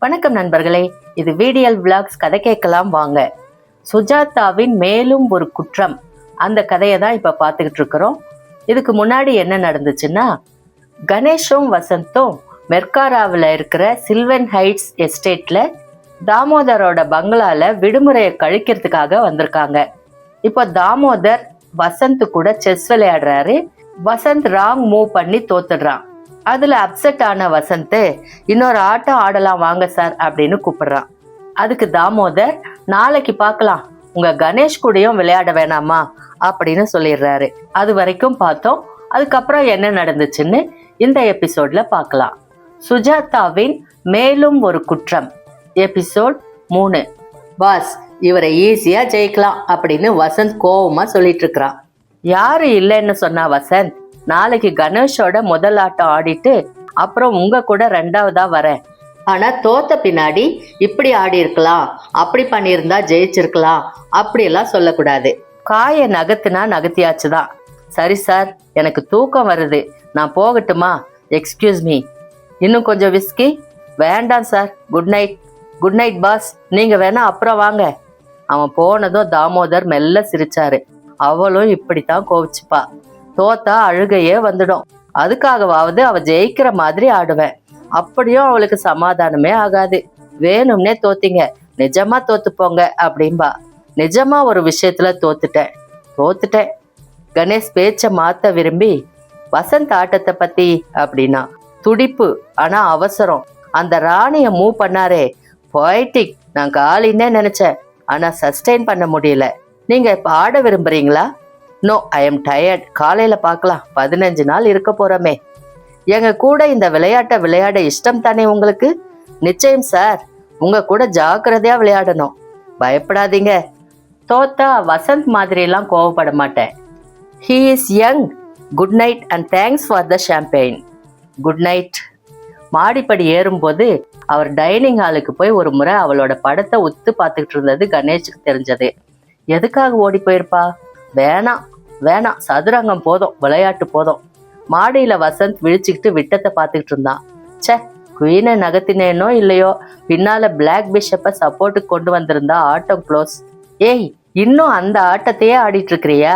வணக்கம் நண்பர்களே, இது VDL விளாக்ஸ். கதை கேட்கலாம் வாங்க. சுஜாதாவின் மேலும் ஒரு குற்றம், அந்த கதையை தான் இப்ப பார்த்துக்கிட்டு இருக்கிறோம். இதுக்கு முன்னாடி என்ன நடந்துச்சுன்னா, கணேஷும் வசந்தும் மெர்காராவில் இருக்கிற சில்வன் ஹைட்ஸ் எஸ்டேட்ல தாமோதரோட பங்களால விடுமுறையை கழிக்கிறதுக்காக வந்திருக்காங்க. இப்போ தாமோதர் வசந்த் கூட செஸ் விளையாடுறாரு. வசந்த் ராங் மூவ் பண்ணி தோத்துடுறான். அதுல அப்செட் ஆன வசந்த், இன்னொரு ஆட்டம் ஆடலாம் வாங்க சார் அப்படின்னு கூப்பிடுறான். அதுக்கு தாமோதர், நாளைக்கு பார்க்கலாம், உங்க கணேஷ் கூடயும் விளையாட வேணாமா அப்படின்னு சொல்லிடுறாரு. அது வரைக்கும் பார்த்தோம். அதுக்கப்புறம் என்ன நடந்துச்சுன்னு இந்த எபிசோட்ல பார்க்கலாம். சுஜாதாவின் மேலும் ஒரு குற்றம், எபிசோட் 3. பாஸ், இவரை ஈஸியா ஜெயிக்கலாம் அப்படின்னு வசந்த் கோவமா சொல்லிட்டு இருக்கிறான். யாரு இல்லைன்னு சொன்னா வசந்த், நாளைக்கு கணேஷோட முதல் ஆட்டம் ஆடிட்டு அப்புறம் உங்க கூட 2வதா வரேன். ஆனா தோத்த பின்னாடி இப்படி ஆடி இருக்கலாம், அப்படி பண்ணியிருந்தா ஜெயிச்சிருக்கலாம் அப்படியெல்லாம் சொல்லக்கூடாது. காய நகத்துனா நகத்தியாச்சுதான். சரி சார், எனக்கு தூக்கம் வருது, நான் போகட்டுமா? எக்ஸ்கியூஸ் மீ, இன்னும் கொஞ்சம் விஸ்கி? வேண்டாம் sir, good night. Good night boss, நீங்க வேணா அப்புறம் வாங்க. அவன் போனதும் தாமோதர் மெல்ல சிரிச்சாரு. அவளும் இப்படித்தான் கோவிச்சுப்பா, தோத்தா அழுகையே வந்துடும், அதுக்காகவாவது அவ ஜெயிக்கிற மாதிரி ஆடுவேன். அப்படியும் அவளுக்கு சமாதானமே ஆகாது. வேணும்னே தோத்தீங்க, நிஜமா தோத்து போங்க அப்படின்பா. நிஜமா ஒரு விஷயத்துல தோத்துட்டேன். கணேஷ் பேச்ச மாத்த விரும்பி, வசந்த் ஆட்டத்தை பத்தி அப்படின்னா துடிப்பு, ஆனா அவசரம். அந்த ராணிய மூவ் பண்ணாரே, பொய்டிக். நான் காலின்னே நினைச்சேன், ஆனா சஸ்டெயின் பண்ண முடியல. நீங்க இப்ப ஆட விரும்புறீங்களா? No, I am tired. காலையில பார்க்கலாம், 15 நாள் இருக்க போறோமே. எங்க கூட இந்த விளையாட்டை விளையாட இஷ்டம் தானே உங்களுக்கு? நிச்சயம் சார், உங்க கூட ஜாக்கிரதையா விளையாடணும். பயப்படாதீங்க. தோத்தா வசந்த் மாதிரி எல்லாம் கோவப்பட மாட்டேன். He is young. Good night and thanks for the champagne. Good night. மாடிப்படி ஏறும்போது அவர் டைனிங் ஹாலுக்கு போய் ஒரு முறை அவளோட படத்தை உத்து பார்த்துக்கிட்டு இருந்தது கணேஷுக்கு தெரிஞ்சது. எதுக்காக ஓடி போயிருப்பா? வேணாம், சதுரங்கம் போதும், விளையாட்டு போதும். மாடியில வசந்த் விழிச்சுக்கிட்டு விட்டத்தை பார்த்துக்கிட்டு இருந்தான். சே, குயினை நகத்தினேனோ இல்லையோ, பின்னால பிளாக் பிஷப்ப சப்போர்ட்டுக்கு கொண்டு வந்திருந்தா ஆட்டம் க்ளோஸ். ஏய், இன்னும் அந்த ஆட்டத்தையே ஆடிட்டு இருக்கிறியா?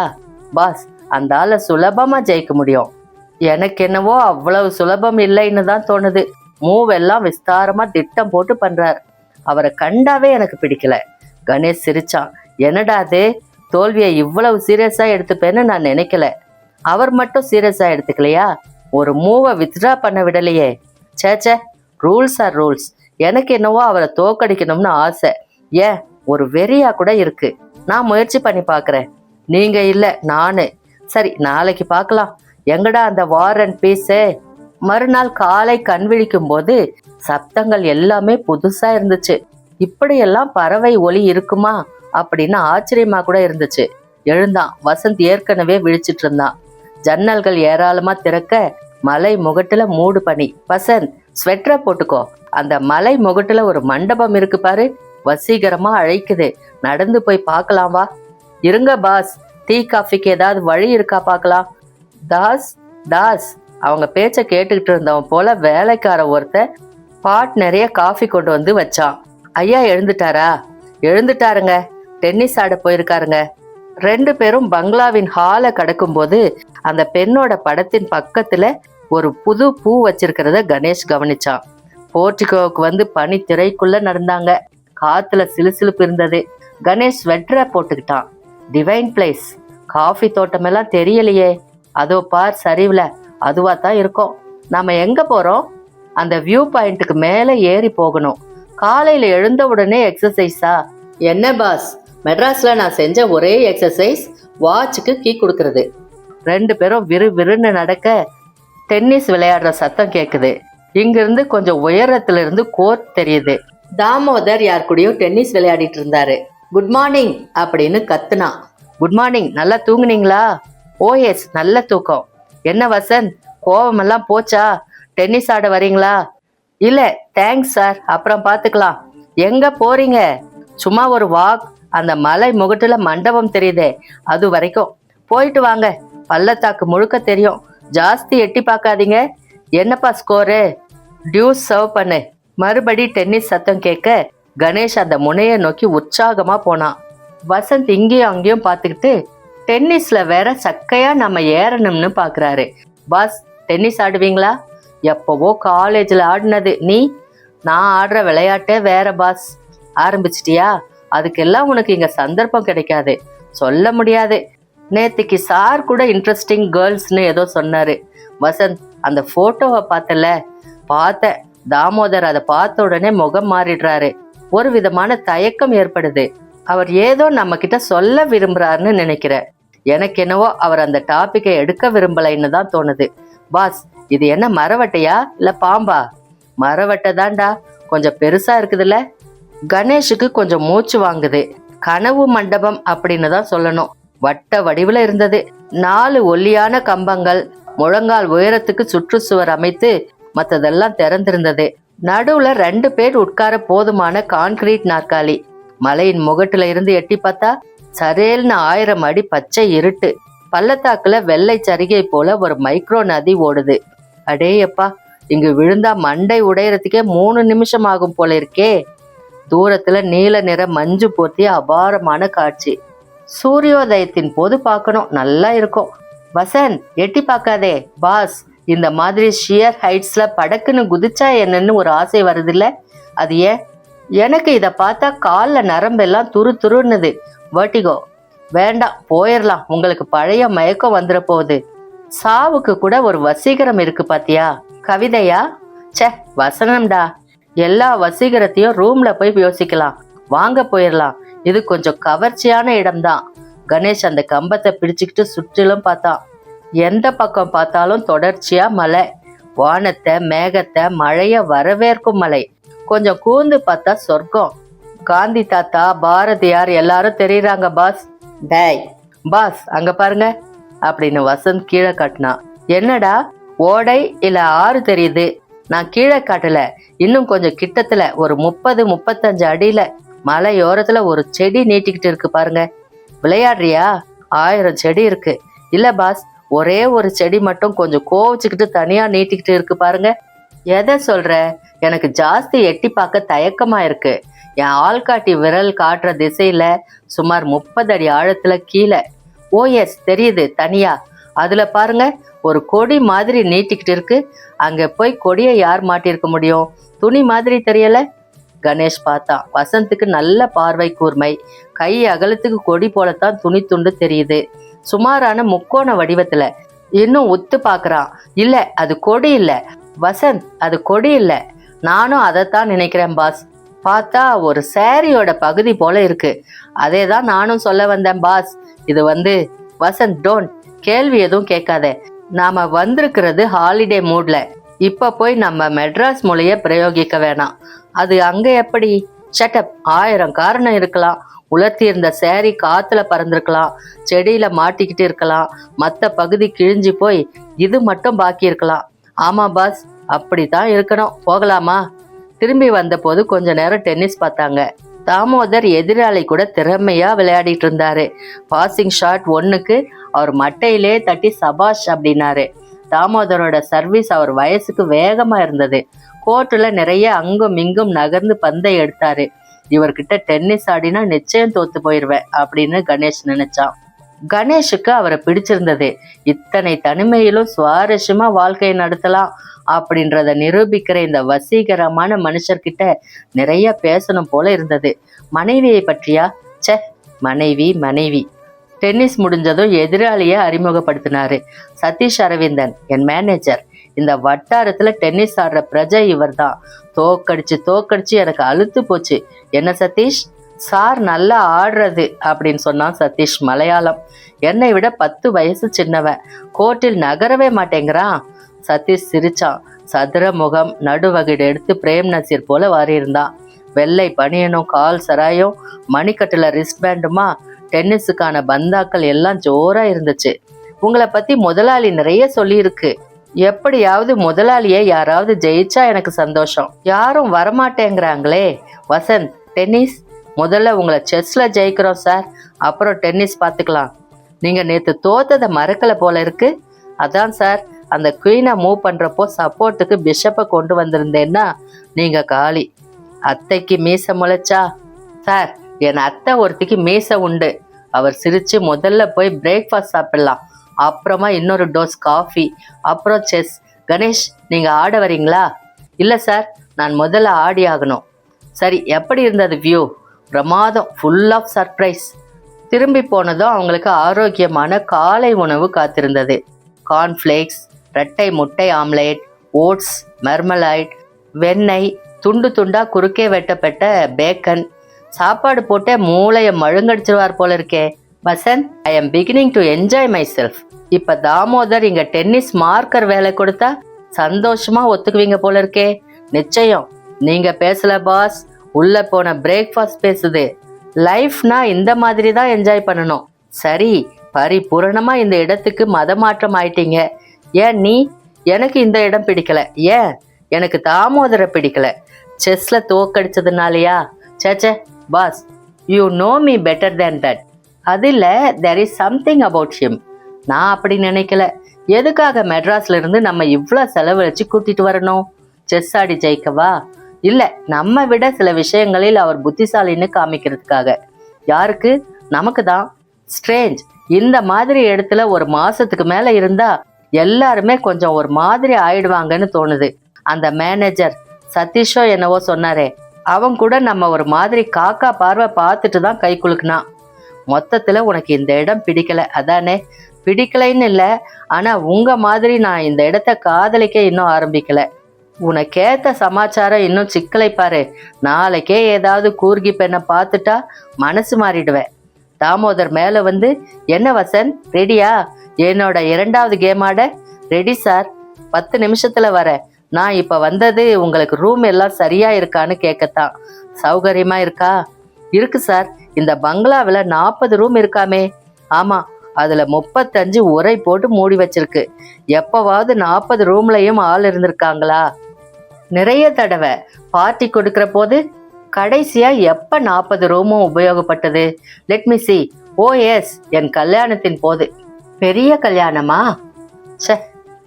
பாஸ், அந்த ஆளை சுலபமா ஜெயிக்க முடியும். எனக்கு என்னவோ அவ்வளவு சுலபம் இல்லைன்னு தான் தோணுது. மூவ் எல்லாம் விஸ்தாரமா திட்டம் போட்டு பண்றார். அவரை கண்டாவே எனக்கு பிடிக்கல. கணேஷ் சிரிச்சான். என்னடா அது, தோல்வியை இவ்வளவு சீரியஸா எடுத்துப்பேன்னு நான் நினைக்கல. அவர் மட்டும் சீரியஸா எடுத்துக்கலையா? ஒரு மூவை வித்ட்ரா பண்ண விடலையே. சேச்சே, ரூல்ஸ் ஆர் ரூல்ஸ். எனக்கு என்னவோ அவரை தோக்கடிக்கணும்னு ஆசை. ஏன், ஒரு வெறியா கூட இருக்கு. நான் முயற்சி பண்ணி பாக்குறேன். நீங்க இல்ல, நானு. சரி, நாளைக்கு பார்க்கலாம். எங்கடா அந்த வார் அண்ட் பீஸே? மறுநாள் காலை கண் விழிக்கும் போது சப்தங்கள் எல்லாமே புதுசா இருந்துச்சு. இப்படியெல்லாம் பறவை ஒலி இருக்குமா அப்படின்னு ஆச்சரியமா கூட இருந்துச்சு. எழுந்தான். வசந்த் ஏற்கனவே விழிச்சிட்டு இருந்தான். ஜன்னல்கள் ஏராளமா திறக்க மலை முகட்டுல மூடு பனி. வசந்த், ஸ்வெட்டரை போட்டுக்கோ, அந்த மலை முகட்டுல ஒரு மண்டபம் இருக்கு பாரு, வசீகரமா அழைக்குது. நடந்து போய் பார்க்கலாம் வா. இருங்க பாஸ், டீ காஃபிக்கு ஏதாவது வழி இருக்கா பார்க்கலாம். தாஸ் அவங்க பேச்ச கேட்டுக்கிட்டு இருந்தவன் போல வேலைக்கார ஒருத்தன் பாட் நிறைய காஃபி கொண்டு வந்து வச்சான். ஐயா எழுந்துட்டாரா? எழுந்துட்டாருங்க, டென்னிஸ் ஆட போயிருக்காருங்க. 2 பேரும் பங்களாவின் ஹாலை கடக்கும் போது அந்த பெண்ணோட படத்தின் பக்கத்துல ஒரு புது பூ வச்சிருக்கிறத கணேஷ் கவனிச்சான். போர்டிகோவுக்கு வந்து பனி திரைக்குள்ள நடந்தாங்க. காத்துல சிலுசிலுப்பு இருந்தது. கணேஷ் ஸ்வெட்டரை போட்டுக்கிட்டான். Divine place. காஃபி தோட்டம் எல்லாம் தெரியலையே. அதோ பார் சரிவுல, அதுவா தான் இருக்கும். நாம எங்க போறோம்? அந்த வியூ பாயிண்ட்டுக்கு மேல ஏறி போகணும். காலையில எழுந்த உடனே எக்ஸசைஸா? என்ன பாஸ், மெட்ராஸ்ல நான் செஞ்ச ஒரே எக்ஸசைஸ் வாட்சுக்கு கீ கொடுக்கறது. 2 பேரும் விறுவிறுன்னு நடக்க டென்னிஸ் விளையாடுற சத்தம் கேக்குது. இங்கிருந்து கொஞ்சம் உயரத்துல இருந்து கோர்ட் தெரியுது. தாமோதர் யார் கூடயும் டென்னிஸ் விளையாடிட்டு இருந்தாரு. குட் மார்னிங் அப்படின்னு கத்துனான். குட் மார்னிங், நல்லா தூங்குனீங்களா? ஓஎஸ், நல்ல தூக்கம். என்ன வசந்த், கோவமெல்லாம் போச்சா? டென்னிஸ் ஆட வரீங்களா? இல்ல தேங்க்ஸ் சார், அப்புறம் பாத்துக்கலாம். எங்க போறீங்க? சும்மா ஒரு வாக். அந்த மலை முகட்டுல மண்டபம் தெரியுதே, அது வரைக்கும் போயிட்டு வாங்க. பள்ளத்தாக்கு முழுக்க தெரியும். ஜாஸ்தி எட்டி பார்க்காதீங்க. என்னப்பா ஸ்கோரு? டியூஸ் சர்வ் பண்ணு. மறுபடி டென்னிஸ் சத்தம் கேட்க கணேஷ் அந்த முனையை நோக்கி உற்சாகமா போனான். வசந்த் இங்கேயும் அங்கேயும் பார்த்துக்கிட்டு டென்னிஸ்ல வேற சக்கையா நம்ம ஏறணும்னு பாக்குறாரு. பாஸ், டென்னிஸ் ஆடுவீங்களா? எப்பவோ காலேஜ்ல ஆடினது. நான் ஆடுற விளையாட்டே வேற பாஸ். ஆரம்பிச்சிட்டியா? அதுக்கெல்லாம் உனக்கு இங்க சந்தர்ப்பம் கிடைக்காது, சொல்ல முடியாது. நேத்துக்கு சார் கூட இன்ட்ரெஸ்டிங் கேர்ள்ஸ்னு ஏதோ சொன்னாரு. வசந்த், அந்த போட்டோவை பார்த்தேன். தாமோதர் அதை பார்த்த உடனே முகம் மாறிடுறாரு. ஒரு விதமான தயக்கம் ஏற்படுது. அவர் ஏதோ நம்ம கிட்ட சொல்ல விரும்புறாருன்னு நினைக்கிறேன். எனக்கு என்னவோ அவர் அந்த டாபிக்கை எடுக்க விரும்பலைன்னு தான் தோணுது. பாஸ், இது என்ன மரவட்டையா இல்ல பாம்பா? மரவட்டை தான்டா, கொஞ்சம் பெருசா இருக்குதுல்ல. கணேஷுக்கு கொஞ்சம் மூச்சு வாங்குது. கனவு மண்டபம் அப்படின்னு தான் சொல்லணும். வட்ட வடிவுல இருந்தது. 4 ஒல்லியான கம்பங்கள், முழங்கால் உயரத்துக்கு சுற்றுச்சுவர் அமைத்து மற்றதெல்லாம் திறந்திருந்தது. நடுவுல 2 பேர் உட்கார போதுமான கான்கிரீட் நாற்காலி. மலையின் முகட்டுல இருந்து எட்டி பார்த்தா சரேல்னு 1000 அடி பச்சை இருட்டு. பள்ளத்தாக்குல வெள்ளை சரிகை போல ஒரு மைக்ரோ நதி ஓடுது. அடேயப்பா, இங்கு விழுந்தா மண்டை உடையறதுக்கே 3 நிமிஷம் ஆகும் போல இருக்கே. தூரத்துல நீல நிற மஞ்சு போர்த்திய அபாரமான காட்சி. சூரியோதயத்தின் போது பார்க்கணும், நல்லா இருக்கும். வசந்த், எட்டி பார்க்காதே. பாஸ், இந்த மாதிரி ஷியர் ஹைட்ஸ்ல படக்குன்னு குதிச்சா என்னன்னு ஒரு ஆசை வருது இல்ல? அது ஏன்? எனக்கு இத பார்த்தா கால்ல நரம்பெல்லாம் துரு துருன்னுது. வெர்டிகோ. வேண்டாம், போயிடலாம். உங்களுக்கு பழைய மயக்கம் வந்துட போகுது. சாவுக்கு கூட ஒரு வசீகரம் இருக்கு பாத்தியா? கவிதையா? சே, வசனம்டா. எல்லா வசீகரத்தையும் ரூம்ல போய் யோசிக்கலாம். வாங்க, போயிடலாம். இது கொஞ்சம் கவர்ச்சியான இடம்தான். கணேஷ் அந்த கம்பத்தை பிடிச்சுக்கிட்டு சுற்றிலும் பார்த்தான். எந்த பக்கம் பார்த்தாலும் தொடர்ச்சியா மலை. வானத்தை, மேகத்தை, மழைய வரவேற்கும் மலை. கொஞ்சம் கூர்ந்து பார்த்தா சொர்க்கம். காந்தி தாத்தா, பாரதியார் எல்லாரும் தெரியுறாங்க பாஸ். டேய் பாஸ், அங்க பாருங்க அப்படின்னு வசந்த் கீழே காட்டினான். என்னடா, ஓடை இல்ல ஆறு தெரியுது? நான் கீழே காட்டல, இன்னும் கொஞ்சம் கிட்டத்துல ஒரு 30-35 அடியில மலையோரத்துல ஒரு செடி நீட்டிக்கிட்டு இருக்கு பாருங்க. விளையாடுறியா? 1000 செடி இருக்கு. இல்ல பாஸ், ஒரே ஒரு செடி மட்டும் கொஞ்சம் கோவிச்சுக்கிட்டு தனியா நீட்டிக்கிட்டு இருக்கு பாருங்க. எதை சொல்ற? எனக்கு ஜாஸ்தி எட்டி பார்க்க தயக்கமா இருக்கு. என் ஆள்காட்டி விரல் காட்டுற திசையில சுமார் 30 அடி ஆழத்துல கீழே. ஓ எஸ், தெரியுது, தனியா. அதுல பாருங்க, ஒரு கொடி மாதிரி நீட்டிக்கிட்டு இருக்கு. அங்க போய் கொடியை யார் மாட்டிருக்க முடியும்? துணி மாதிரி தெரியல. கணேஷ் பார்த்தான். வசந்துக்கு நல்ல பார்வை கூர்மை. கை அகலத்துக்கு கொடி போலத்தான் துணி துண்டு தெரியுது. சுமாரான முக்கோண வடிவத்துல. இன்னும் உத்து பாக்குறான். இல்ல, அது கொடி இல்ல வசந்த், அது கொடி இல்ல. நானும் அதைத்தான் நினைக்கிறேன் பாஸ். பார்த்தா ஒரு சாரியோட பகுதி போல இருக்கு. அதே தான் நானும் சொல்ல வந்தேன் பாஸ். இது வசந்த், டோன்ட், கேள்வி எதுவும் கேட்காத. நாம வந்திருக்கிறது ஹாலிடே மூட்ல. இப்ப போய் நம்ம மெட்ராஸ் மொழிய பிரயோகிக்க வேணாம். அது அங்க எப்படி? ஷட்டப். 1000 காரணம் இருக்கலாம். உலர்த்தி இருந்த சேரி காத்துல பறந்திருக்கலாம், செடியில மாட்டிக்கிட்டு இருக்கலாம், மத்த பகுதி கிழிஞ்சு போய் இது மட்டும் பாக்கி இருக்கலாம். ஆமா பாஸ், அப்படித்தான் இருக்கணும். போகலாமா? திரும்பி வந்த போது கொஞ்ச நேரம் டென்னிஸ் பார்த்தாங்க. தாமோதர் எதிராளி கூட திறமையா விளையாடிட்டு இருந்தாரு. பாசிங் ஷாட் 1க்கு அவர் மட்டையிலே தட்டி சபாஷ் அப்படின்னாரு. தாமோதரோட சர்வீஸ் அவர் வயசுக்கு வேகமா இருந்தது. கோர்ட்டுல நிறைய அங்கும் இங்கும் நகர்ந்து பந்தை எடுத்தாரு. இவர்கிட்ட டென்னிஸ் ஆடினா நிச்சயம் தோத்து போயிருவேன் அப்படின்னு கணேஷ் நினைச்சான். கணேஷுக்கு அவரை பிடிச்சிருந்தது. இத்தனை தனிமையிலும் சுவாரஸ்யமா வாழ்க்கையை நடத்தலாம் அப்படின்றத நிரூபிக்கிற இந்த வசீகரமான மனுஷர்கிட்ட நிறைய பேசணும் போல இருந்தது. மனைவியை பற்றியா? சே, மனைவி. டென்னிஸ் முடிஞ்சதும் எதிராளியை அறிமுகப்படுத்தினாரு. சதீஷ் அரவிந்தன், என் மேனேஜர். இந்த வட்டாரத்துல டென்னிஸ் ஆடுற பிரஜை இவர் தான். தோக்கடிச்சு எனக்கு அழுத்து போச்சு. என்ன சதீஷ்? சார் நல்லா ஆடுறது அப்படின்னு சொன்னான் சதீஷ் மலையாளம். என்னை விட 10 வயசு சின்னவன். கோர்ட்டில் நகரவே மாட்டேங்கிறான். சதீஷ் சிரிச்சான். சதுர முகம், நடுவகிடு எடுத்து பிரேம் நசீர் போல வாரியிருந்தான். வெள்ளை பனியனும் கால் சராயும் மணிக்கட்டுல ரிஸ்ட்பேண்டுமா. டென்னிஸுக்கான பந்தாக்கள் எல்லாம் ஜோரா இருந்துச்சு. உங்களை பத்தி முதலாளி நிறைய சொல்லி இருக்கு. எப்படியாவது முதலாளிய யாராவது ஜெயிச்சா எனக்கு சந்தோஷம். யாரும் வரமாட்டேங்கிறாங்களே. வசந்த், டென்னிஸ் முதல்ல உங்களை செஸ்ல ஜெயிக்கிறோம் சார், அப்புறம் டென்னிஸ் பார்த்துக்கலாம். நீங்க நேத்து தோத்ததை மறக்கல போல இருக்கு. அதான் சார், அந்த குயினை மூவ் பண்றப்போ சப்போர்ட்டுக்கு பிஷப்பை கொண்டு வந்திருந்தேன்னா நீங்க காலி. அத்தைக்கு மீசை முளைச்சா? சார், என் அத்தை ஒருத்திக்கு மீசை உண்டு. அவர் சிரிச்சு முதல்ல போய் பிரேக்ஃபாஸ்ட் சாப்பிடலாம், அப்புறமா இன்னொரு டோஸ் காஃபி, அப்புறம் செஸ். கணேஷ், நீங்க ஆட வரீங்களா? இல்ல சார், நான் முதல்ல ஆடி ஆகணும். சரி, எப்படி இருந்தது வியூ? பிரமாதம், ஃபுல் ஆஃப் சர்ப்ரைஸ். திரும்பி போனதும் அவங்களுக்கு ஆரோக்கியமான காலை உணவு காத்திருந்தது. கார்ன்ஃப்ளேக்ஸ், ரெட்டை முட்டை ஆம்லேட், ஓட்ஸ், மெர்மலைட், வெண்ணெய், துண்டு துண்டா குறுக்கே வெட்டப்பட்ட பேக்கன். சாப்பாடு போட்டே மூளையை மழுங்கடிச்சிருவார் போல இருக்கே. Vasanth, I am beginning to enjoy my self. இப்ப தாமோதர் இங்க டென்னிஸ் மார்க்கர் வேலை கொடுத்தா சந்தோஷமா ஒத்துக்குவீங்க போல இருக்கே. நிச்சயம். நீங்க பேசல பாஸ், உள்ள போன பிரேக்ஃபாஸ்ட் பேசுது. லைஃப்னா இந்த மாதிரி தான் என்ஜாய் பண்ணணும். சரி, பரிபூரணமா இந்த இடத்துக்கு மதமாற்றம் ஆயிட்டீங்க. ஏன் நீ? எனக்கு இந்த இடம் பிடிக்கல. ஏன்? எனக்கு தாமோதர பிடிக்கல. செஸ்ல தோக்கடிச்சதுனாலயா? சேச்சே boss, you know me better than that. அதில் there is something about him. நான் அப்படி நினைக்கல. எதுக்காக மெட்ராஸ்ல இருந்து நம்ம இவ்வளோ செலவழிச்சு கூட்டிட்டு வரணும்? செஸ் ஆடி ஜெயிக்கவா? இல்லை, நம்ம விட சில விஷயங்களில் அவர் புத்திசாலின்னு காமிக்கிறதுக்காக. யாருக்கு? நமக்கு தான். ஸ்ட்ரேஞ்ச், இந்த மாதிரி இடத்துல ஒரு மாசத்துக்கு மேல இருந்தா எல்லாருமே கொஞ்சம் ஒரு மாதிரி ஆயிடுவாங்கன்னு தோணுது. அந்த மேனேஜர் சதீஷோ என்னவோ சொன்னாரே, அவன் கூட நம்ம ஒரு மாதிரி காக்கா பார்வை பார்த்துட்டு தான் கை குலுக்குனான். மொத்தத்துல உனக்கு இந்த இடம் பிடிக்கல, அதானே? பிடிக்கலைன்னு இல்லை, ஆனா உங்க மாதிரி நான் இந்த இடத்த காதலிக்க இன்னும் ஆரம்பிக்கல. உனக்கேத்த சமாச்சாரம் இன்னும் சிக்கலை பாரு. நாளைக்கே ஏதாவது கூர்கி பெண்ணை பார்த்துட்டா மனசு மாறிடுவேன். தாமோதர் மேல வந்து, என்ன வசந்த், ரெடியா? என்னோட 2வது கேம் ஆட? ரெடி சார், 10 நிமிஷத்துல வர. நான் இப்ப வந்தது உங்களுக்கு ரூம் எல்லாம் சரியா இருக்கான்னு கேட்கத்தான். சௌகரியமா இருக்கா? இருக்கு சார். இந்த பங்களாவில் 40 ரூம் இருக்காமே. ஆமா, அதுல 35 உரை போட்டு மூடி வச்சிருக்கு. எப்பவாவது 40 ரூம்லயும் ஆள் இருந்திருக்காங்களா? நிறைய தடவை. பார்ட்டி கொடுக்கிற போது. கடைசியா எப்ப 40 ரூமும் உபயோகப்பட்டது? Let me see. Oh yes, என் கல்யாணத்தின் போது. பெரிய கல்யாணமா? சே,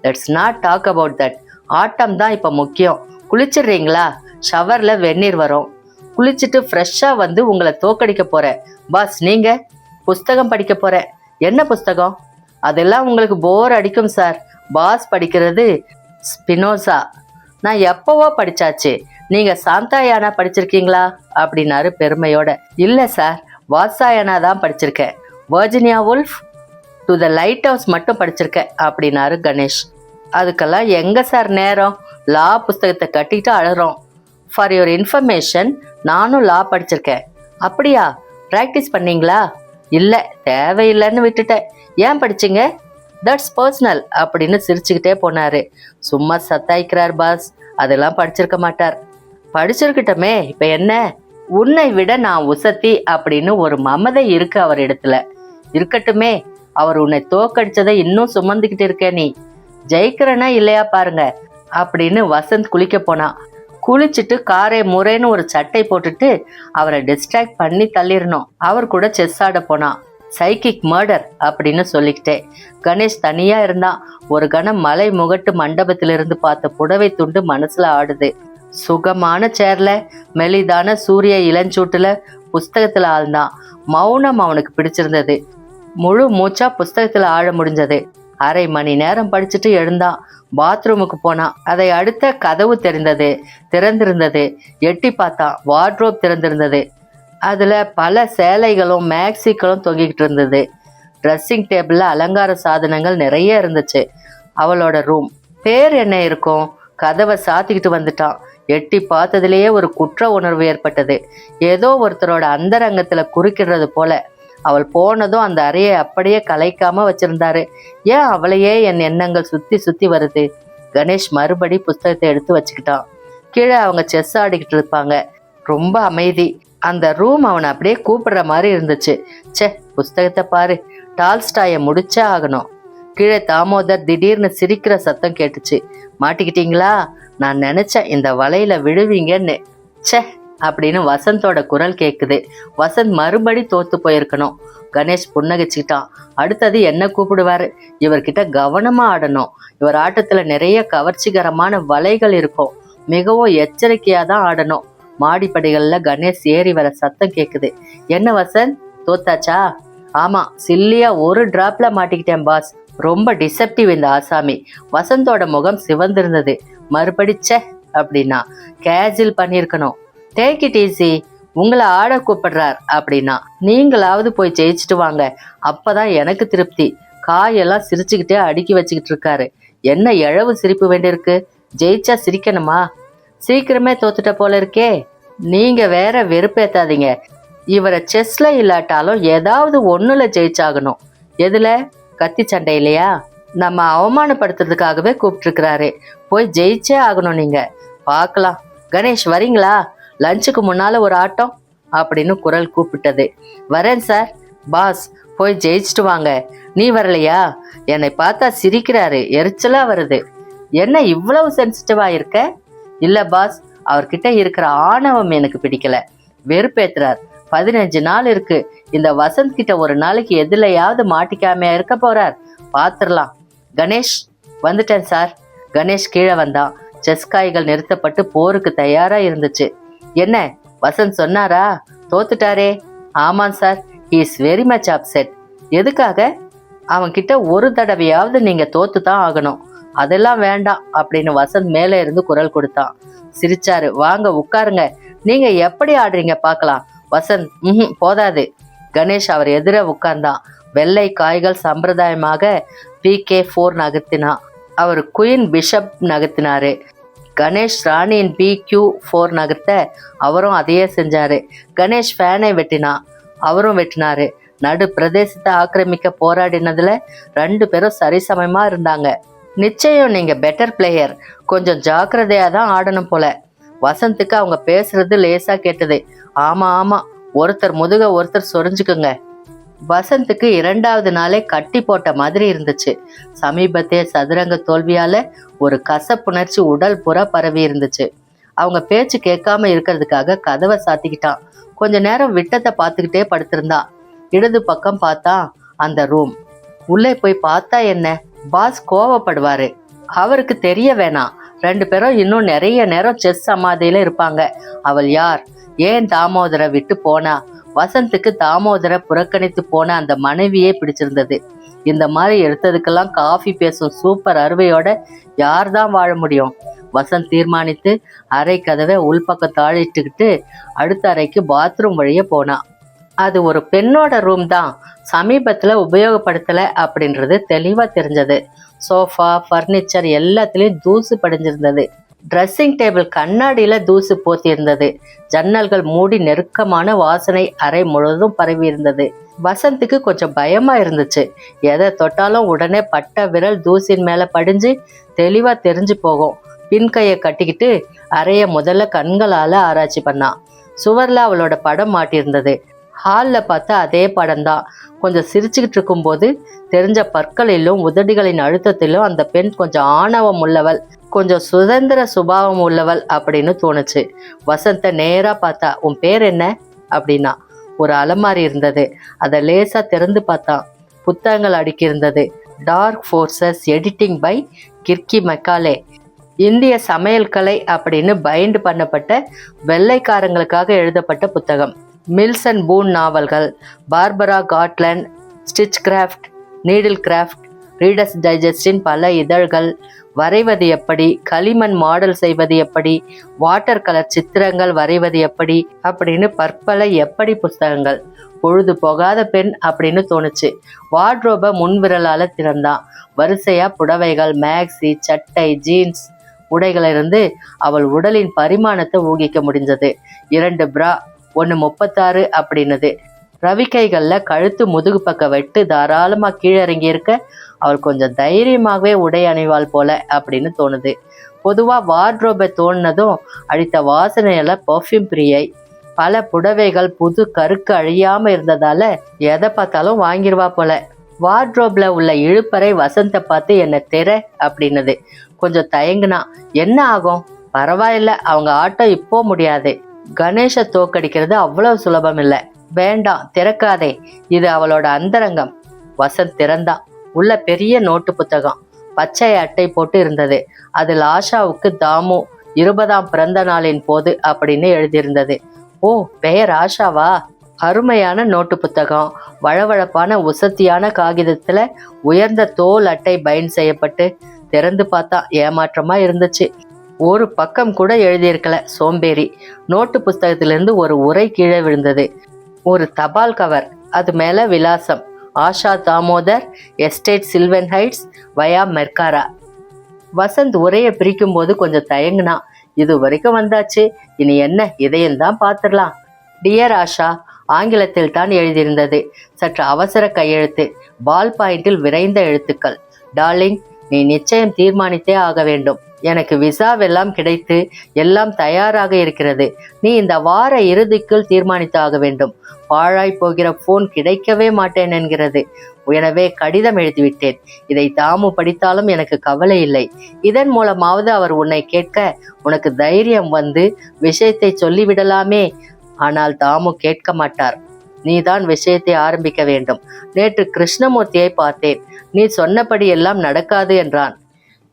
let's not talk about that. ஆட்டம் தான் இப்ப முக்கியம். குளிச்சிடுறீங்களா? ஷவர்ல வெந்நீர் வரும். குளிச்சுட்டு ஃப்ரெஷ்ஷா வந்து உங்களை தோக்கடிக்க போறேன். பாஸ், நீங்க? புஸ்தகம் படிக்க போறேன். என்ன புஸ்தகம்? அதெல்லாம் உங்களுக்கு போர் அடிக்கும் சார். பாஸ் படிக்கிறது ஸ்பினோசா. நான் எப்பவோ படிச்சாச்சு. நீங்க சாந்தாயானா படிச்சிருக்கீங்களா அப்படின்னாரு பெருமையோட. இல்ல சார், வாத்சாயனா தான் படிச்சிருக்கேன். Virginia wolf, to the light house மட்டும் படிச்சிருக்கேன் அப்படின்னாரு கணேஷ். அதுக்கெல்லாம் எங்க சார் நேரம்? லா புஸ்தகத்தை கட்டிட்டு அழறோம். ஃபார் யுவர் இன்ஃபர்மேஷன், நானும் லா படிச்சிருக்கேன். அப்படியா? ப்ராக்டிஸ் பண்ணீங்களா? இல்லை, தேவையில்லைன்னு விட்டுட்டேன். ஏன் படிச்சிங்க? தட்ஸ் பர்சனல் அப்படின்னு சிரிச்சுக்கிட்டே போனாரு. சும்மா சத்தாய்க்கிறார் பாஸ், அதெல்லாம் படிச்சிருக்க மாட்டார். படிச்சிருக்கட்டுமே, இப்ப என்ன? உன்னை விட நான் உசத்தி அப்படின்னு ஒரு மமதை இருக்கு அவர் இடத்துல. இருக்கட்டுமே, அவர் உன்னை தோக்கடிச்சதை இன்னும் சுமந்துக்கிட்டு இருக்க. நீ ஜெயிக்கிறனா இல்லையா பாருங்க அப்படின்னு வசந்த் குளிக்க போனான். குளிச்சுட்டு காரே முறைன்னு ஒரு சட்டை போட்டுட்டு அவரை டிஸ்ட்ராக்ட் பண்ணி தள்ளிடணும். அவர் கூட செஸ் ஆட போனான். சைக்கிக் மர்டர் அப்படின்னு சொல்லிக்கிட்டே. கணேஷ் தனியா இருந்தான். ஒரு கணம் மலை முகட்டு மண்டபத்திலிருந்து பார்த்த புடவை துண்டு மனசுல ஆடுது. சுகமான சேர்ல, மெலிதான சூரிய இளஞ்சூட்டுல புஸ்தகத்துல ஆழ்ந்தான். மௌனம் அவனுக்கு பிடிச்சிருந்தது. முழு மூச்சா புஸ்தகத்துல ஆழ முடிஞ்சது. அரை மணி நேரம் படிச்சுட்டு எழுந்தான். பாத்ரூமுக்கு போனான். அதை அடுத்த கதவு திறந்திருந்தது. எட்டி பார்த்தான். வார்ட்ரோப் திறந்திருந்தது. அதுல பல சேலைகளும் மேக்சிகளும் தொங்கிக்கிட்டு இருந்தது. ட்ரெஸ்ஸிங் டேபிள்ல அலங்கார சாதனங்கள் நிறைய இருந்துச்சு. அவளோட ரூம். பேர் என்ன இருக்கும்? கதவை சாத்திக்கிட்டு வந்துட்டான். எட்டி பார்த்ததுலேயே ஒரு குற்ற உணர்வு ஏற்பட்டது. ஏதோ ஒருத்தரோட அந்தரங்கத்துல குறுக்கிடுறது போல. அவள் போனதும் அந்த அறையை அப்படியே கலைக்காம வச்சிருந்தாரு. ஏன் அவளையே என் எண்ணங்கள் சுத்தி சுத்தி வருது? கணேஷ் மறுபடி புஸ்தகத்தை எடுத்து வச்சுக்கிட்டான். கீழே அவங்க செஸ் ஆடிக்கிட்டு இருப்பாங்க. ரொம்ப அமைதி. அந்த ரூம் அவனை அப்படியே கூப்பிடுற மாதிரி இருந்துச்சு. சே, புஸ்தகத்தை பாரு, டால்ஸ்டாயை முடிச்சே ஆகணும். கீழே தாமோதர் திடீர்னு சிரிக்கிற சத்தம் கேட்டுச்சு. மாட்டிக்கிட்டீங்களா? நான் நினைச்சேன் இந்த வலையில விழுவீங்கன்னு. சே, அப்படின்னு வசந்தோட குரல் கேக்குது. வசந்த் மறுபடி தோத்து போயிருக்கணும். கணேஷ் புன்னகைச்சுக்கிட்டான். அடுத்தது என்ன கூப்பிடுவாரு? இவர்கிட்ட கவனமா ஆடணும். இவர் ஆட்டத்துல நிறைய கவர்ச்சிகரமான வலைகள் இருக்கும். மிகவும் எச்சரிக்கையா தான் ஆடணும். மாடிப்படிகள்ல கணேஷ் ஏறி வர சத்தம் கேக்குது. என்ன வசந்த், தோத்தாச்சா? ஆமா, சில்லியா ஒரு டிராப்ல மாட்டிக்கிட்டேன் பாஸ். ரொம்ப டிசெப்டிவ் இந்த ஆசாமி. வசந்தோட முகம் சிவந்திருந்தது. மறுபடிச்ச அப்படின்னா கேஜுவல் பண்ணிருக்கணும். டேக் இட் ஈஸி, உங்களை ஆட கூப்பிடுறார் அப்படின்னா நீங்களாவது போய் ஜெயிச்சுட்டு வாங்க, அப்பதான் எனக்கு திருப்தி. காயெல்லாம் சிரிச்சுக்கிட்டே அடுக்கி வச்சுக்கிட்டு இருக்காரு. என்ன எழவு சிரிப்பு வேண்டியிருக்கு? ஜெயிச்சா சிரிக்கணுமா? சீக்கிரமே தோத்துட்ட போல இருக்கே. நீங்க வேற வெறுப்பேத்தாதீங்க. இவரை செஸ்ல இல்லாட்டாலும் ஏதாவது ஒண்ணுல ஜெயிச்சாகணும். எதுல? கத்தி சண்டை இல்லையா? நம்ம அவமானப்படுத்துறதுக்காகவே கூப்பிட்டு இருக்கிறாரு. போய் ஜெயிச்சே ஆகணும். நீங்க பார்க்கலாம். கணேஷ் வரீங்களா? லஞ்சுக்கு முன்னால ஒரு ஆட்டம் அப்படின்னு குரல் கூப்பிட்டது. வரேன் சார். பாஸ், போய் ஜெயிச்சுட்டு வாங்க. நீ வரலையா? என்னை பார்த்தா சிரிக்கிறாரு. எரிச்சலா வருது. என்ன இவ்வளவு சென்சிட்டிவா இருக்க? இல்ல பாஸ், அவர்கிட்ட இருக்கிற ஆணவம் எனக்கு பிடிக்கல. வெறுப்பேத்துறார். 15 நாள் இருக்கு. இந்த வசந்த் கிட்ட ஒரு நாளைக்கு எதுலையாவது மாட்டிக்காமையா இருக்க போறார். பாத்துரலாம். கணேஷ், வந்துட்டேன் சார். கணேஷ் கீழே வந்தான். செஸ் காய்கள் நிறுத்தப்பட்டு போருக்கு தயாரா இருந்துச்சு. என்ன, வசந்த் சொன்னாரா தோத்துட்டாரே? ஆமாம் sir, he is very much upset. எதுக்காக? அவன் கிட்ட ஒரு தடவையாவது நீங்க தோத்து தான் ஆகணும். அதெல்லாம் வேண்டாம் அப்படின்னு வசந்த் மேலே இருந்து குரல் கொடுத்தான். சிரிச்சாரு. வாங்க உட்காருங்க. நீங்க எப்படி ஆடுறீங்க பார்க்கலாம். வசந்த், போதாது. கணேஷ் அவர் எதிர உட்கார்ந்தான். வெள்ளை காய்கள் சம்பிரதாயமாக PK4 நகர்த்தினான். அவர் குயின் பிஷப் நகர்த்தினாரு. கணேஷ் ராணியின் PQ4 நகர்த்த அவரும் அதையே செஞ்சாரு. கணேஷ் ஃபேனை வெட்டினான். அவரும் வெட்டினாரு. நடு பிரதேசத்தை ஆக்கிரமிக்க போராடினதுல 2 பேரும் சரிசமமா இருந்தாங்க. நிச்சயம் நீங்க பெட்டர் பிளேயர். கொஞ்சம் ஜாக்கிரதையா தான் ஆடணும் போல. வசந்துக்கு அவங்க பேசுறது லேசா கேட்டது. ஆமா ஆமா, ஒருத்தர் முதுக ஒருத்தர் சொரிஞ்சுக்குங்க. வசந்துக்கு 2வது நாளே கட்டி போட்ட மாதிரி இருந்துச்சு. சமீபத்திய சதுரங்க தோல்வியால ஒரு கசப்புணர்ச்சி உடல் புற பரவி இருந்துச்சு. அவங்க பேச்சு கேட்காம இருக்கிறதுக்காக கதவை சாத்திக்கிட்டான். கொஞ்ச நேரம் விட்டத்தை பார்த்துக்கிட்டே படுத்திருந்தான். இடது பக்கம் பார்த்தா அந்த ரூம். உள்ளே போய் பார்த்தா என்ன, பாஸ் கோவப்படுவாரு. அவருக்கு தெரிய வேணாம். 2 பேரும் இன்னும் நிறைய நேரம் செஸ் சமாதியில இருப்பாங்க. அவள் யார்? ஏன் தாமோதரை விட்டு போனா? வசந்துக்கு தாமோதரை புறக்கணித்து போன அந்த மனைவியே பிடிச்சிருந்தது. இந்த மாதிரி எடுத்ததுக்கெல்லாம் காஃபி பேசும் சூப்பர் அறுவையோட யார் தான் வாழ முடியும்? வசந்த் தீர்மானித்து அறை கதவை உள்பக்கம் தாழிட்டுக்கிட்டு அடுத்த அறைக்கு பாத்ரூம் வழிய போனான். அது ஒரு பெண்ணோட ரூம் தான். சமீபத்துல உபயோகப்படுத்தல அப்படின்றது தெளிவா தெரிஞ்சது. சோஃபா, பர்னிச்சர் எல்லாத்துலயும் தூசு படிஞ்சிருந்தது. ட்ரெஸ்ஸிங் டேபிள் கண்ணாடியில தூசு போத்தி இருந்தது. ஜன்னல்கள் மூடி நெருக்கமான வாசனை அறை முழுவதும் பரவி இருந்தது. வசந்துக்கு கொஞ்சம் பயமா இருந்துச்சு. எதை தொட்டாலும் உடனே பட்ட விரல் தூசின் மேல படிஞ்சு தெளிவா தெரிஞ்சு போகும். பின்கையை கட்டிக்கிட்டு அறைய முதல்ல கண்களால ஆராய்ச்சி பண்ணான். சுவர்ல அவளோட படம் மாட்டியிருந்தது. ஹால்ல பார்த்தா அதே படம் தான். கொஞ்சம் சிரிச்சுக்கிட்டு இருக்கும் போது தெரிஞ்ச பற்களிலும் உதடுகளின் அழுத்தத்திலும் அந்த பெண் கொஞ்சம் ஆணவம் உள்ளவள், கொஞ்சம் சுதந்திர சுபாவம் உள்ளவள் அப்படின்னு தோணுச்சு. வசந்த நேரா பார்த்தா. உன் பேர் என்ன அப்படின்னா. ஒரு அலமாரி இருந்தது. அதை லேசா திறந்து பார்த்தான். புத்தகங்கள் அடுக்கி இருந்தது. Dark forces editing by Kirby McCauley, இந்திய சமையல் கலை அப்படின்னு பைண்ட் பண்ணப்பட்ட வெள்ளைக்காரங்களுக்காக எழுதப்பட்ட புத்தகம். மில்ஸ் அண்ட் பூன் நாவல்கள், Barbara Cartland, stitch craft, needle craft, Reader's டைஜஸ்டின் பல இதழ்கள், வரைவது எப்படி, களிமண் மாடல் செய்வது எப்படி, வாட்டர் கலர் சித்திரங்கள் வரைவது எப்படி அப்படின்னு பற்பல எப்படி புஸ்தகங்கள். பொழுது போகாத பெண் அப்படின்னு தோணுச்சு. வார்ட்ரோபை முன்விரலால திறந்தான். வரிசையா புடவைகள், மேக்ஸி, சட்டை, ஜீன்ஸ் உடைகளிலிருந்து அவள் உடலின் பரிமாணத்தை ஊகிக்க முடிஞ்சது. 2 பிரா, 1 36 அப்படின்னது. ரவிக்கைகள்ல கழுத்து முதுகு பக்க வெட்டு தாராளமா கீழிறங்கி இருக்க அவள் கொஞ்சம் தைரியமாகவே உடை அணிவாள் போல அப்படின்னு தோணுது. பொதுவா வார்ட்ரோபை தோணுனதும் அடித்த வாசனையில பர்ஃப்யூம் பிரியை. பல புடவைகள் புது கருக்கு அழியாம இருந்ததால எதை பார்த்தாலும் வாங்கிடுவா போல. வார்ட்ரோப்ல உள்ள இழுப்பறை வசந்த பார்த்து என்ன தெர அப்படின்னது. கொஞ்சம் தயங்குனா. என்ன ஆகும்? பரவாயில்ல, அவங்க ஆட்டம் இப்போ முடியாது. கணேஷை தோக்கடிக்கிறது அவ்வளவு சுலபம் இல்லை. வேண்டாம், திறக்காதே, இது அவளோட அந்தரங்கம். வசந்த் திறந்தான். உள்ள பெரிய நோட்டு புத்தகம் பச்சை அட்டை போட்டு இருந்தது. அதில் ஆஷாவுக்கு தாமு 20ஆம் பிறந்த நாளின் போது அப்படின்னு எழுதியிருந்தது. ஓ, பெயர் ஆஷாவா? அருமையான நோட்டு புத்தகம். வழவழப்பான உசத்தியான காகிதத்துல உயர்ந்த தோல் அட்டை பைண்ட் செய்யப்பட்டு திறந்து பார்த்தா ஏமாற்றமா இருந்துச்சு. ஒரு பக்கம் கூட எழுதியிருக்கல. சோம்பேறி. நோட்டு புஸ்தகத்திலிருந்து ஒரு உரை கீழே விழுந்தது. ஒரு தபால் கவர். அது மேல விலாசம்: Asha Damodar, estate Sylvan Heights, via Mercara. Vasanth உரையை பிரிக்கும் போது கொஞ்சம் தயங்குனா. இது வரைக்கும் வந்தாச்சு, இனி என்ன, இதையும் தான் பார்த்துடலாம். டியர் ஆஷா, ஆங்கிலத்தில் தான் எழுதியிருந்தது. சற்று அவசர கையெழுத்து, பால் பாயிண்டில் விரைந்த எழுத்துக்கள். டார்லிங், நீ நிச்சயம் தீர்மானித்தே ஆக வேண்டும். எனக்கு விசாவெல்லாம் கிடைத்து எல்லாம் தயாராக இருக்கிறது. நீ இந்த வார இறுதிக்குள் தீர்மானித்து ஆக வேண்டும். பாழாய் போகிற போன் கிடைக்கவே மாட்டேன் என்கிறது. எனவே கடிதம் எழுதிவிட்டேன். இதை தாமு படித்தாலும் எனக்கு கவலை இல்லை. இதன் மூலமாவது அவர் உன்னை கேட்க உனக்கு தைரியம் வந்து விஷயத்தை சொல்லிவிடலாமே. ஆனால் தாமு கேட்க மாட்டார். நீதான் விஷயத்தை ஆரம்பிக்க வேண்டும். நேற்று கிருஷ்ணமூர்த்தியை பார்த்தேன். நீ சொன்னபடி எல்லாம் நடக்காது என்றான்.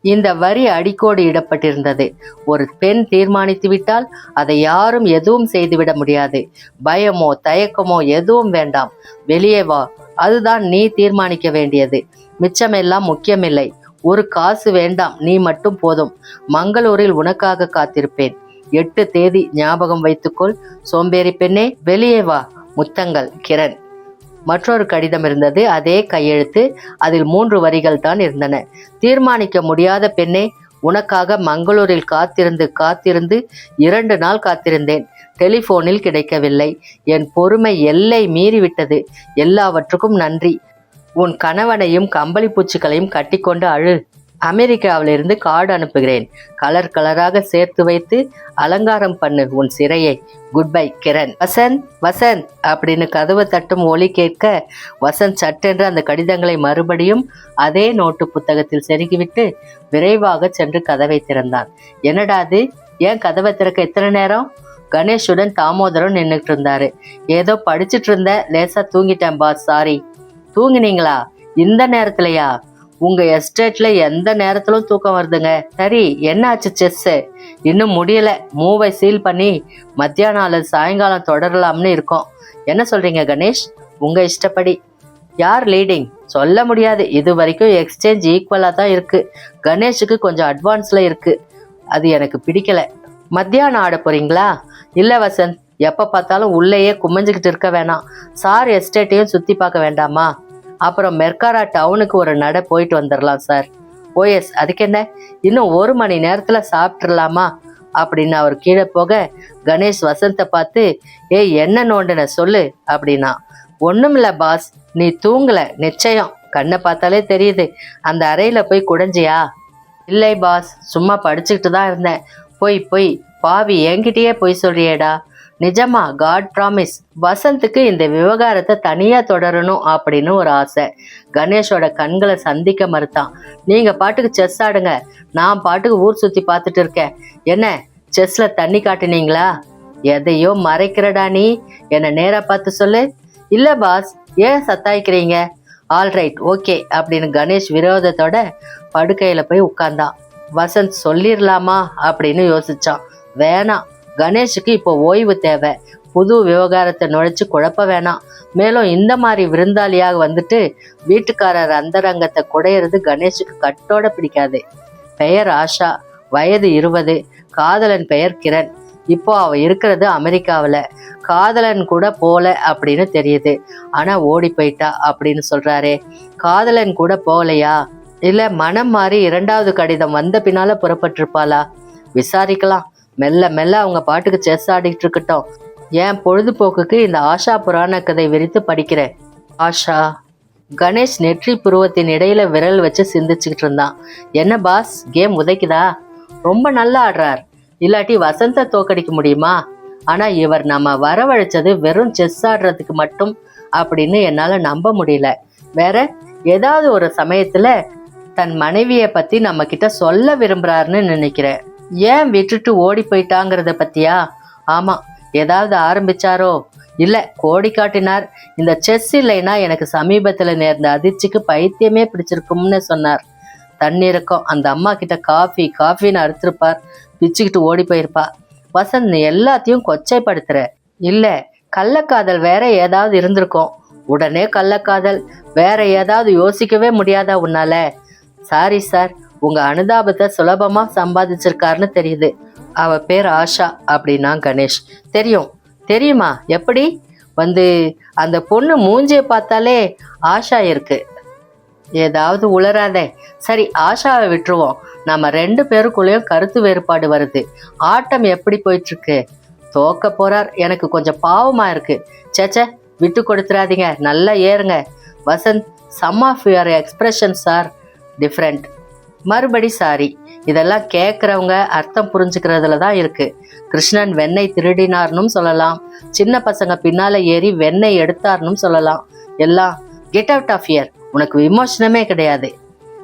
இந்த வரி அடிக்கோடு இடப்பட்டிருந்தது. ஒரு பெண் தீர்மானித்து விட்டால் அதை யாரும் எதுவும் செய்துவிட முடியாது. பயமோ தயக்கமோ எதுவும் வேண்டாம். வெளியே வா. அதுதான் நீ தீர்மானிக்க வேண்டியது. மிச்சமெல்லாம் முக்கியமில்லை. ஒரு காசு வேண்டாம், நீ மட்டும் போதும். மங்களூரில் உனக்காக காத்திருப்பேன். 8 தேதி ஞாபகம் வைத்துக்கொள். சோம்பேறி பெண்ணே, வெளியே வா. முத்தங்கள், கிரண். மற்றொரு கடிதம் இருந்தது. அதே கையெழுத்து. அதில் 3 வரிகள் தான் இருந்தன. தீர்மானிக்க முடியாத பெண்ணே, உனக்காக மங்களூரில் காத்திருந்து 2 நாள் காத்திருந்தேன். டெலிபோனில் கிடைக்கவில்லை. என் பொறுமை எல்லை மீறிவிட்டது. எல்லாவற்றுக்கும் நன்றி. உன் கணவனையும் கம்பளி பூச்சிகளையும் கட்டிக்கொண்டு அழு. அமெரிக்காவிலிருந்து கார்டு அனுப்புகிறேன். கலர் கலராக சேர்த்து வைத்து அலங்காரம் பண்ணு உன் சிறையை. Goodbye, Kiran. வசந்த், வசந்த் அப்படின்னு கதவை தட்டும் ஒலி கேட்க வசந்த் சட்டென்று அந்த கடிதங்களை மறுபடியும் அதே நோட்டு புத்தகத்தில் செருகிவிட்டு விரைவாக சென்று கதவை திறந்தான். என்னடா அது? ஏன் கதவை திறக்க இத்தனை நேரம்? கணேஷுடன் தாமோதரம் நின்றுட்டு இருந்தாரு. ஏதோ படிச்சுட்டு இருந்த, லேசா தூங்கிட்டேன் பாஸ், சாரி. தூங்கினீங்களா? இந்த நேரத்துலயா? உங்க எஸ்டேட்ல எந்த நேரத்திலும் தூக்கம் வருதுங்க. சரி, என்ன ஆச்சு? செஸ் இன்னும் முடியல. மூவை சீல் பண்ணி மத்தியானம் அல்லது சாயங்காலம் தொடரலாம்னு இருக்கோம். என்ன சொல்றீங்க கணேஷ்? உங்க இஷ்டப்படி. யார் லீடிங்? சொல்ல முடியாது. இது வரைக்கும் எக்ஸ்சேஞ்ச் ஈக்குவலா தான் இருக்கு. கணேஷுக்கு கொஞ்சம் அட்வான்ஸ்ல இருக்கு. அது எனக்கு பிடிக்கல. மத்தியானம் ஆட போறீங்களா? இல்ல வசந்த், எப்ப பார்த்தாலும் உள்ளேயே குமிஞ்சுக்கிட்டு இருக்க வேணாம். சார் எஸ்டேட்டையும் சுத்தி பார்க்க வேண்டாமா? அப்புறம் மெர்காரா டவுனுக்கு ஒரு நட போயிட்டு வந்துடலாம் சார். ஓஎஸ், அதுக்கு என்ன, இன்னும் 1 மணி நேரத்துல சாப்பிட்டுலாமா அப்படின்னு அவர் கீழே போக கணேஷ் வசந்தை பார்த்து, ஏய் என்ன நோண்டுன சொல்லு அப்படின்னா. ஒண்ணுமில்ல பாஸ், நீ தூங்கல நிச்சயம். கண்ணை பார்த்தாலே தெரியுது. அந்த அறையில போய் குடைஞ்சியா? இல்லை பாஸ், சும்மா படிச்சுக்கிட்டு தான் இருந்தேன். பொய் பாவி, என்கிட்டயே பொய் சொல்றியேடா. நிஜமா, காட் ப்ராமிஸ். வசந்துக்கு இந்த விவகாரத்தை தனியா தொடரணும் அப்படின்னு ஒரு ஆசை. கணேஷோட கண்களை சந்திக்க மறுத்தான். நீங்க பாட்டுக்கு செஸ் ஆடுங்க, நான் பாட்டுக்கு ஊர் சுத்தி பார்த்துட்டு இருக்கேன். என்ன செஸ்ல தண்ணி காட்டினீங்களா? எதையோ மறைக்கிறடா நீ. என்ன நேரா பார்த்து சொல்லு. இல்ல பாஸ், ஏன் சத்தாய்க்கிறீங்க? ஆல்ரைட், ஓகே அப்படின்னு கணேஷ் விரோதத்தோட படுக்கையில போய் உட்கார்ந்தான். வசந்த் சொல்லிடலாமா அப்படின்னு யோசிச்சான். வேணாம், கணேஷுக்கு இப்போ ஓய்வு தேவை. புது விவகாரத்தை நுழைச்சு குழப்ப வேணாம். மேலும் இந்த மாதிரி விருந்தாளியாக வந்துட்டு வீட்டுக்காரர் அந்தரங்கத்தை குடையிறது கணேஷுக்கு கட்டோட பிடிக்காது. பெயர் ஆஷா, வயது 20, காதலன் பெயர் கிரண். இப்போ அவ இருக்கிறது அமெரிக்காவில். காதலன் கூட போல அப்படின்னு தெரியுது. ஆனா ஓடி போயிட்டா அப்படின்னு சொல்றாரே. காதலன் கூட போகலையா? இல்ல மனம் மாறி 2வது கடிதம் வந்த பின்னால புறப்பட்டிருப்பாளா? விசாரிக்கலாம். மெல்ல மெல்ல அவங்க பாட்டுக்கு செஸ் ஆடிட்டு இருக்கட்டும். ஏன் பொழுதுபோக்குக்கு இந்த ஆஷா புராண கதை விரித்து படிக்கிறேன். ஆஷா. கணேஷ் நெற்றி புருவத்தின் இடையில விரல் வச்சு சிந்திச்சுக்கிட்டு இருந்தான். என்ன பாஸ், கேம் உதைக்குதா? ரொம்ப நல்லா ஆடுறார். இல்லாட்டி வசந்த தோக்கடிக்க முடியுமா? ஆனா இவர் நம்ம வரவழைச்சது வெறும் செஸ் ஆடுறதுக்கு மட்டும் அப்படின்னு என்னால நம்ப முடியல. வேற ஏதாவது ஒரு சமயத்துல தன் மனைவிய பத்தி நம்ம கிட்ட சொல்ல விரும்புறாருன்னு நினைக்கிறேன். ஏன் விட்டுட்டு ஓடி போயிட்டாங்கிறத பத்தியா? ஆமா, ஏதாவது ஆரம்பிச்சாரோ? இல்ல, கோடி காட்டினார். இந்த செஸ் இல்லைன்னா எனக்கு சமீபத்துல நேர்ந்த அதிர்ச்சிக்கு பைத்தியமே பிடிச்சிருக்கும்னு சொன்னார். தண்ணீருக்கும் அந்த அம்மா கிட்ட காஃபின்னு அறுத்திருப்பார். பிச்சுக்கிட்டு ஓடி போயிருப்பா. வசந்த், நீ எல்லாத்தையும் கொச்சைப்படுத்துற. இல்ல, கள்ளக்காதல் வேற ஏதாவது இருந்திருக்கும். உடனே கள்ளக்காதல் வேற ஏதாவது யோசிக்கவே முடியாதா உன்னால? சாரி சார், உங்க அனுதாபத்தை சுலபமா சம்பாதிச்சிருக்காருன்னு தெரியுது. அவ பேர் ஆஷா அப்படின்னா கணேஷ். தெரியுமா? எப்படி? அந்த பொண்ணு மூஞ்சியை பார்த்தாலே ஆஷா இருக்கு. ஏதாவது உளராதே. சரி, ஆஷாவை விட்டுருவோம். நம்ம 2 பேருக்குள்ளேயும் கருத்து வேறுபாடு வருது. ஆட்டம் எப்படி போயிட்டு இருக்கு? தோக்க போறார். எனக்கு கொஞ்சம் பாவமா இருக்கு. சேச்சே, விட்டு கொடுத்துறாதீங்க, நல்லா ஏறுங்க. Vasanth, some of your expressions are different. மறுபடி சாரி. இதெல்லாம் கேட்குறவங்க அர்த்தம் புரிஞ்சுக்கிறதுல தான் இருக்கு. கிருஷ்ணன் வெண்ணெய் திருடினார்னும் சொல்லலாம், சின்ன பசங்க பின்னால ஏறி வெண்ணெய் எடுத்தார்னும் சொல்லலாம். எல்லாம் கெட் அவுட் ஆஃப் ஹியர். உனக்கு விமோசனமே கிடையாது.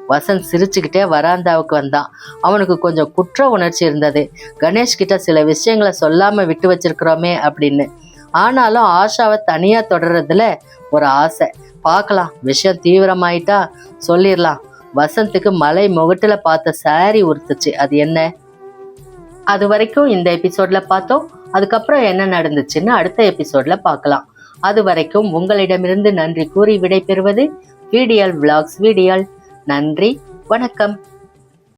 வசந்த் சிரிச்சுக்கிட்டே வராந்தாவுக்கு வந்தான். அவனுக்கு கொஞ்சம் குற்ற உணர்ச்சி இருந்தது. கணேஷ் கிட்ட சில விஷயங்களை சொல்லாம விட்டு வச்சிருக்கிறோமே அப்படின்னு. ஆனாலும் ஆஷாவை தனியா தொடர்றதுல ஒரு ஆசை. பார்க்கலாம், விஷயம் தீவிரமாயிட்டா சொல்லிடலாம். வசந்துக்கு மலை முகட்டுல பார்த்த சாரி உறுத்துச்சு. அது என்ன? அது வரைக்கும் இந்த எபிசோட்ல பார்த்தோம். அதுக்கப்புறம் என்ன நடந்துச்சுன்னு அடுத்த எபிசோட்ல பார்க்கலாம். அது வரைக்கும் உங்களிடமிருந்து நன்றி கூறி விடை பெறுவது VDL Vlogs. நன்றி, வணக்கம்.